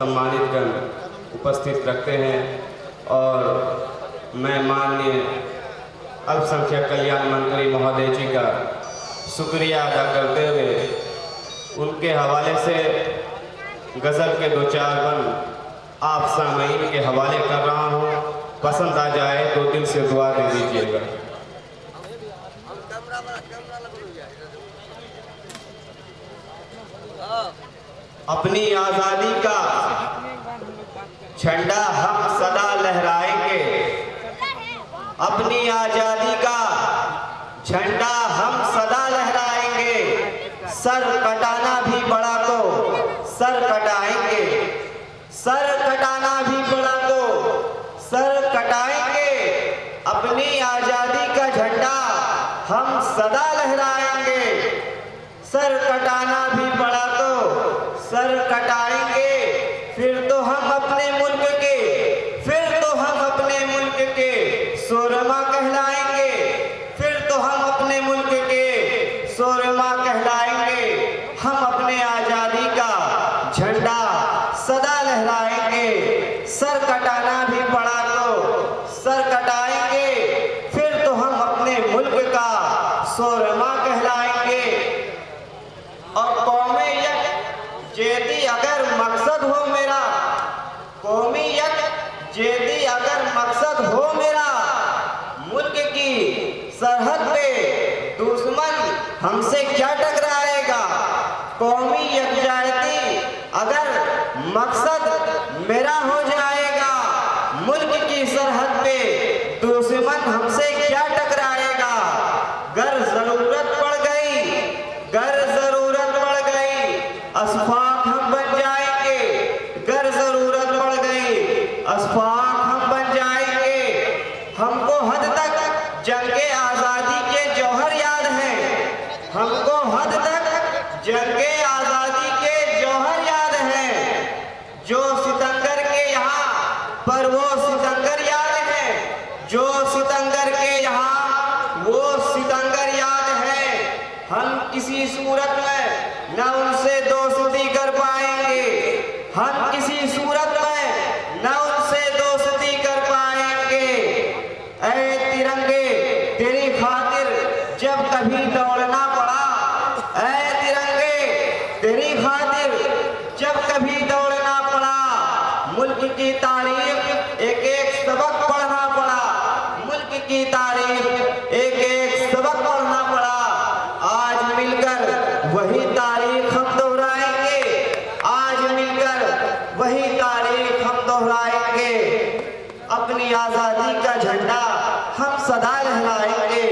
सम्मानित गण उपस्थित रखते हैं और मैं माननीय अल्पसंख्यक कल्याण मंत्री महोदय जी का शुक्रिया अदा करते हुए उनके हवाले से गज़ल के दो चार बंद आप सामईन के हवाले कर रहा हूँ। पसंद आ जाए तो दिल से दुआ दे दीजिएगा। अपनी आज़ादी का झंडा हम सदा लहराएंगे, अपनी आज़ादी का झंडा हम सदा लहराएंगे। सर कटाना भी पड़ा तो सर कटाएंगे, सर कटाना भी पड़ा तो सर कटाएंगे। अपनी आज़ादी का झंडा हम सदा लहराएंगे। सर कटाना भी पड़ा तो सर कटाएंगे। फिर तो हम अपने मुल्क के, फिर तो हम अपने मुल्क के शोरमा कहलाएंगे। फिर तो हम अपने मुल्क के शोरमा कहलाएंगे। हम अपने आज़ादी का झंडा सदा लहराएंगे। सर कटाना भी पड़ा तो सर कटाएंगे। फिर तो हम अपने मुल्क का शोरमा कहलाएंगे। और कौमियत जेदी अगर मकसद हो मेरा, कौमियत जेदी अगर मकसद हो मेरा, मुल्क की सरहद पे दुश्मन हमसे क्या टकराएगा। कौमी यकजाहती अगर मकसद मेरा हो जाएगा, मुल्क की सरहद पे दुश्मन हमसे क्या टकराएगा। गर जरूरत पड़ गई, गर जरूरत पड़ गई अस्फाक हम बन जाएंगे। गर जरूरत पड़ गई अस्फाक हम बन जाएंगे। हमको हद तक जंगे आज़ादी के जौहर याद है, हमको हद तक जंगे आज़ादी के जौहर याद है। जो सितंगर के यहाँ पर वो सितंगर याद है, जो सितंगर के यहाँ वो सितंगर याद है। हम किसी सूरत में न उनसे दोस्ती कर पाएंगे, हम किसी सूरत में न उनसे दोस्ती कर पाएंगे। ऐ तिरंगे तेरी खातिर जब कभी दौड़ना पड़ा, ऐ तिरंगे तेरी खातिर जब कभी दौड़ना पड़ा, मुल्क की तारीफ एक एक सबक पढ़ना पड़ा, मुल्क की तारीफ एक एक सबक पढ़ना पड़ा। आज मिलकर वही तारीख हम दोहराएंगे, आज मिलकर वही तारीख हम दोहराएंगे। अपनी आज़ादी का झंडा हम सदा लहराएंगे।